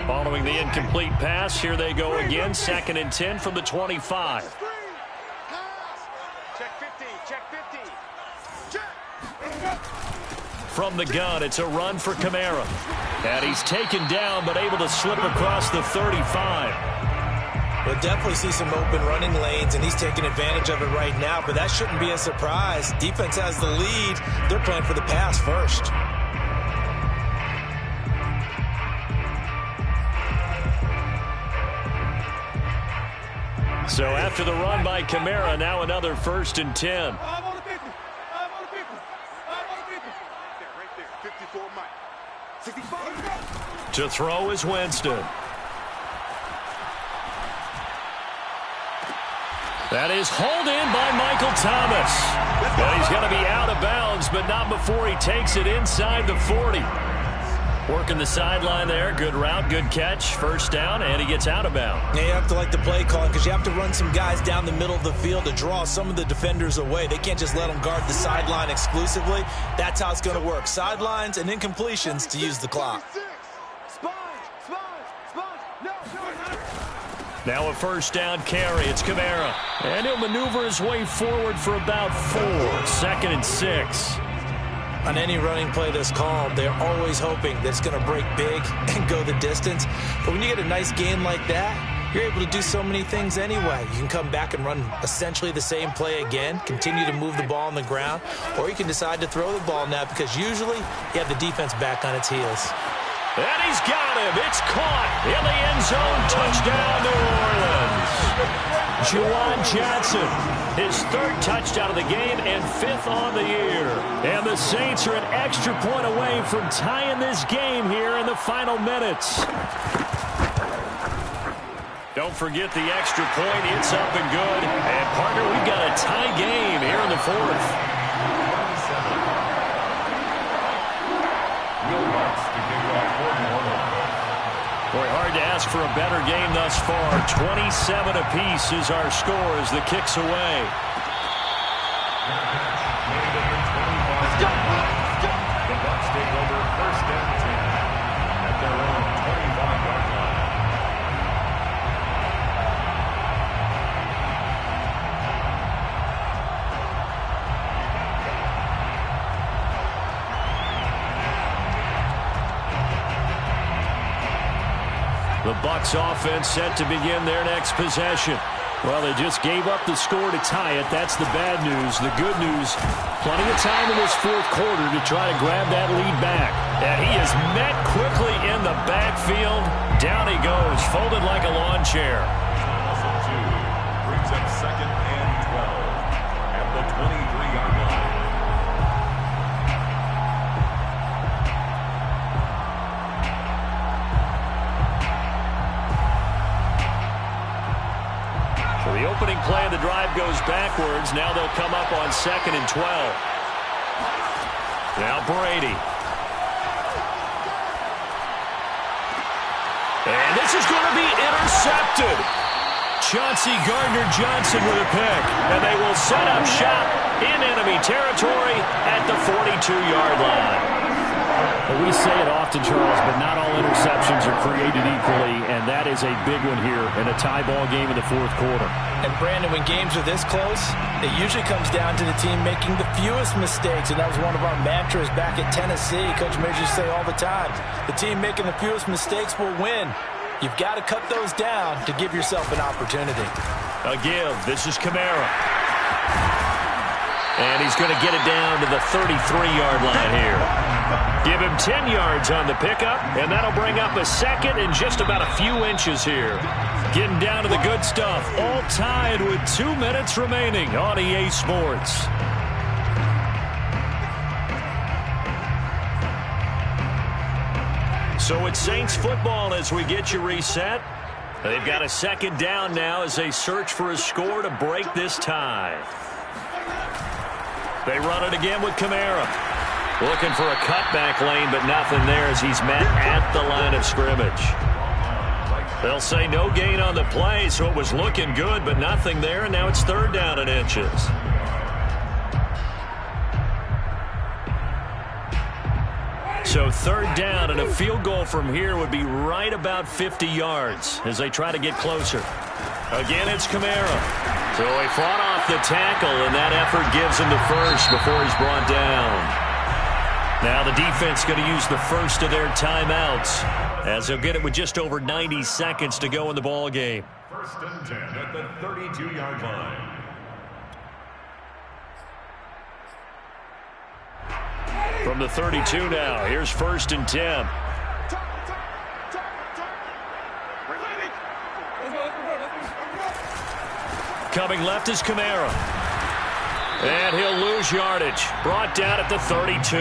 Following the incomplete pass, here they go again, 2nd and 10 from the 25. Check 50, check 50. Check. From the gun, it's a run for Kamara. And he's taken down, but able to slip across the 35. We'll definitely see some open running lanes, and he's taking advantage of it right now, but that shouldn't be a surprise. Defense has the lead. They're playing for the pass first. So after the run by Kamara, now another 1st and 10. To throw is Winston. That is hauled in by Michael Thomas. And he's going to be out of bounds, but not before he takes it inside the 40. Working the sideline there. Good route, good catch. 1st down, and he gets out of bounds. Yeah, you have to like the play calling because you have to run some guys down the middle of the field to draw some of the defenders away. They can't just let them guard the sideline exclusively. That's how it's going to work. Sidelines and incompletions to use the clock. Now a 1st down carry. It's Kamara. And he'll maneuver his way forward for about 4. 2nd and 6. On any running play that's called, they're always hoping that it's going to break big and go the distance. But when you get a nice gain like that, you're able to do so many things anyway. You can come back and run essentially the same play again, continue to move the ball on the ground, or you can decide to throw the ball now because usually you have the defense back on its heels. And he's got him. It's caught in the end zone. Touchdown, New Orleans. Juwan Johnson, his 3rd touchdown of the game and 5th on the year. And the Saints are an extra point away from tying this game here in the final minutes. Don't forget the extra point. It's up and good. And, partner, we've got a tie game here in the 4th. Boy, hard to ask for a better game thus far. 27 apiece is our score as the kick's away. The Bucs take over 1st and 10 at their own 25-yard line. The Bucs offense set to begin their next possession. Well, they just gave up the score to tie it. That's the bad news. The good news, plenty of time in this 4th quarter to try to grab that lead back. And he is met quickly in the backfield. Down he goes, folded like a lawn chair. Brings up 2nd and 12 at the 23-yard line. The opening play of the drive goes backwards. Now they'll come up on 2nd and 12. Now Brady. And this is going to be intercepted. Chauncey Gardner-Johnson with a pick. And they will set up shop in enemy territory at the 42-yard line. Well, we say it often, Charles, but not all interceptions are created equally, and that is a big one here in a tie ball game in the 4th quarter. And, Brandon, when games are this close, it usually comes down to the team making the fewest mistakes, and that was one of our mantras back at Tennessee. Coach Major used to say all the time, the team making the fewest mistakes will win. You've got to cut those down to give yourself an opportunity. A give. This is Kamara. And he's going to get it down to the 33-yard line here. Give him 10 yards on the pickup, and that'll bring up a second and just about a few inches here. Getting down to the good stuff. All tied with 2 minutes remaining on EA Sports. So it's Saints football as we get you reset. They've got a second down now as they search for a score to break this tie. They run it again with Kamara. Looking for a cutback lane, but nothing there as he's met at the line of scrimmage. They'll say no gain on the play, so it was looking good, but nothing there, and now it's third down and inches. So third down, and a field goal from here would be right about 50 yards as they try to get closer. Again, it's Kamara. So he fought off the tackle, and that effort gives him the first before he's brought down. Now the defense going to use the first of their timeouts as they'll get it with just over 90 seconds to go in the ball game. First and 10 at the 32-yard line. From the 32 now, here's first and 10. Coming left is Kamara. And he'll lose yardage. Brought down at the 32.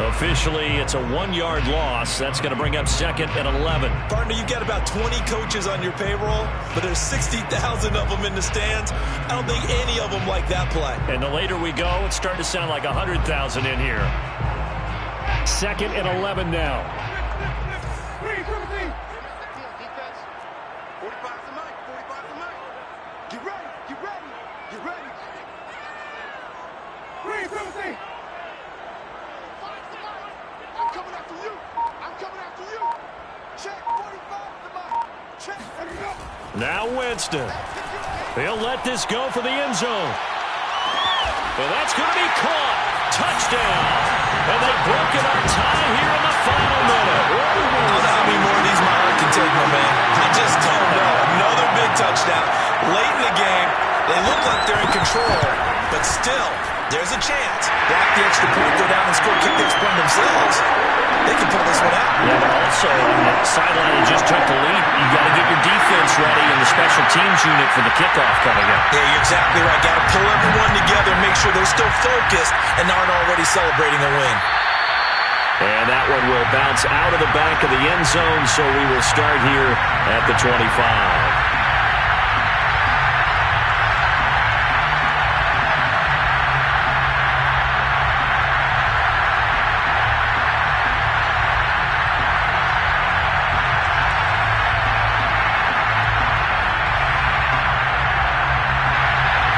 Officially, it's a 1-yard loss. That's going to bring up second and 11. Partner, you've got about 20 coaches on your payroll, but there's 60,000 of them in the stands. I don't think any of them like that play. And the later we go, it's starting to sound like 100,000 in here. Second and 11 now. Now Winston. He'll let this go for the end zone. And that's going to be caught. Touchdown. And they've broken our tie here in the final minute. I don't know how many more of these my heart can take, my man. I just don't know. Another big touchdown. Late in the game, they look like they're in control, but still, there's a chance. Block the extra point, go down and score, kick the extra point themselves. They can pull this one out. Yeah, but also on the sideline that just took the lead, you got to get your defense ready and the special teams unit for the kickoff coming up. Yeah, you're exactly right. Got to pull everyone together, make sure they're still focused and aren't already celebrating a win. And that one will bounce out of the back of the end zone, so we will start here at the 25.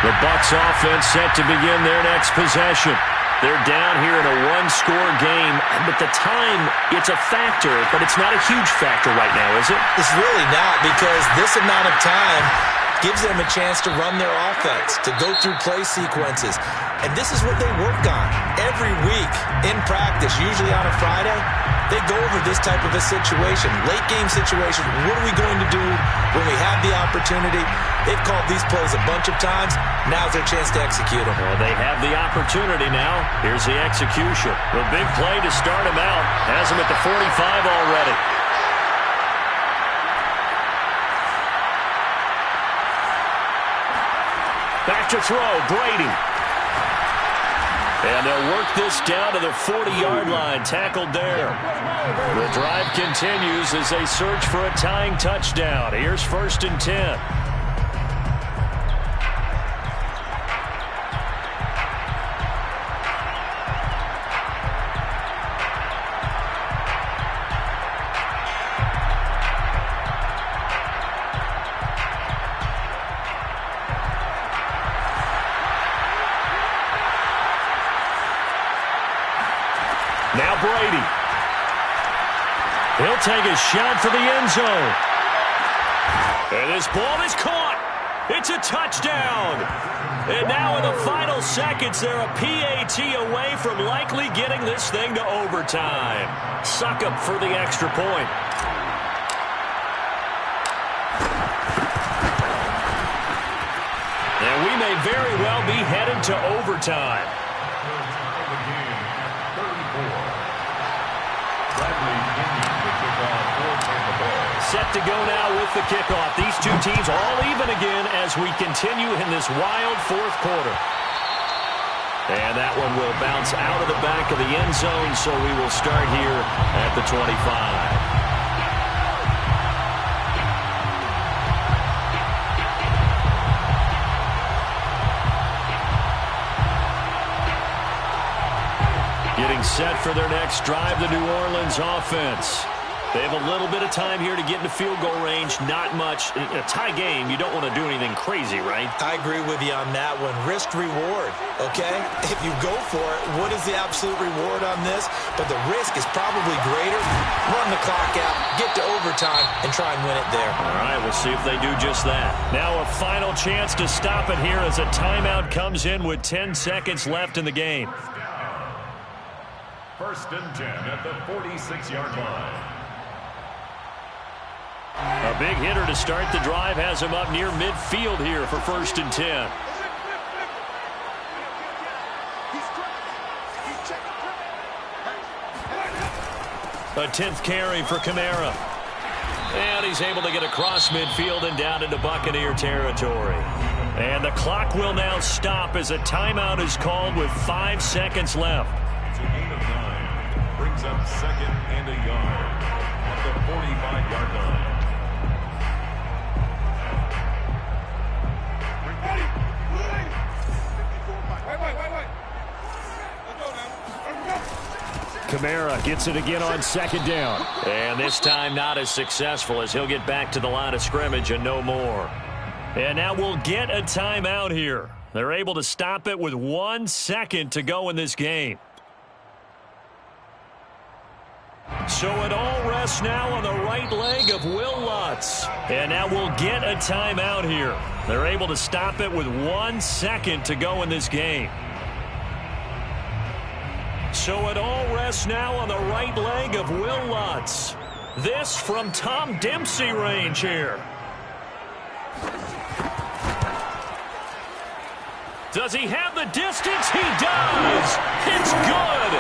The Bucs offense set to begin their next possession. They're down here in a one-score game, but the time, it's a factor, but it's not a huge factor right now, is it? It's really not, because this amount of time gives them a chance to run their offense, to go through play sequences. And this is what they work on every week in practice, usually on a Friday. They go over this type of a situation, late-game situation. What are we going to do when we have the opportunity? They've called these plays a bunch of times. Now's their chance to execute them. Well, they have the opportunity now. Here's the execution. The big play to start him out. Has him at the 45 already. Back to throw, Brady. And they'll work this down to the 40-yard line, tackled there. The drive continues as they search for a tying touchdown. Here's first and 10. Now Brady. He'll take a shot for the end zone. And this ball is caught. It's a touchdown. And now in the final seconds, they're a PAT away from likely getting this thing to overtime. Suck up for the extra point. And we may very well be headed to overtime. Set to go now with the kickoff. These two teams all even again as we continue in this wild fourth quarter. And that one will bounce out of the back of the end zone, so we will start here at the 25. Getting set for their next drive, the New Orleans offense. They have a little bit of time here to get into field goal range. Not much. In a tie game, you don't want to do anything crazy, right? I agree with you on that one. Risk-reward, okay? If you go for it, what is the absolute reward on this? But the risk is probably greater. Run the clock out, get to overtime, and try and win it there. All right, we'll see if they do just that. Now a final chance to stop it here as a timeout comes in with 10 seconds left in the game. 1st and 10 at the 46-yard line. A big hitter to start the drive has him up near midfield here for 1st and 10. A 10th carry for Kamara. And he's able to get across midfield and down into Buccaneer territory. And the clock will now stop as a timeout is called with 5 seconds left. It's a gain of 9. Brings up 2nd and a yard at the 45-yard line. Kamara gets it again on 2nd down. And this time not as successful as he'll get back to the line of scrimmage and no more. And now we'll get a timeout here. They're able to stop it with 1 second to go in this game. So it all rests now on the right leg of Will Lutz. And now we'll get a timeout here. They're able to stop it with 1 second to go in this game. So it all rests now on the right leg of Will Lutz. This from Tom Dempsey range here. Does he have the distance? He does. It's good.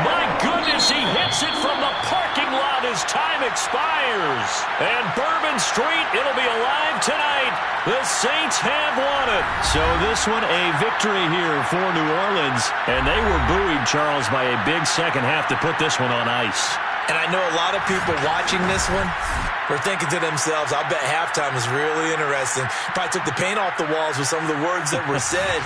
My goodness, he hits it from the parking lot as time expires. And Bourbon Street, it'll be alive tonight. The Saints have won it. So this one a victory here for New Orleans. And they were buoyed, Charles, by a big second half to put this one on ice. And I know a lot of people watching this one were thinking to themselves, I bet halftime is really interesting. Probably took the paint off the walls with some of the words that were said.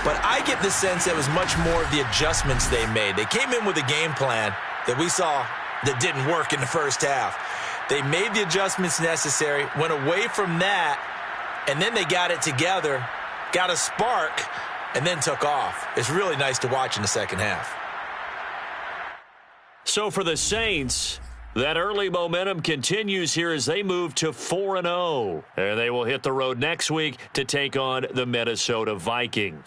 But I get the sense it was much more of the adjustments they made. They came in with a game plan that we saw that didn't work in the first half. They made the adjustments necessary, went away from that, and then they got it together, got a spark, and then took off. It's really nice to watch in the second half. So for the Saints, that early momentum continues here as they move to 4-0. And they will hit the road next week to take on the Minnesota Vikings.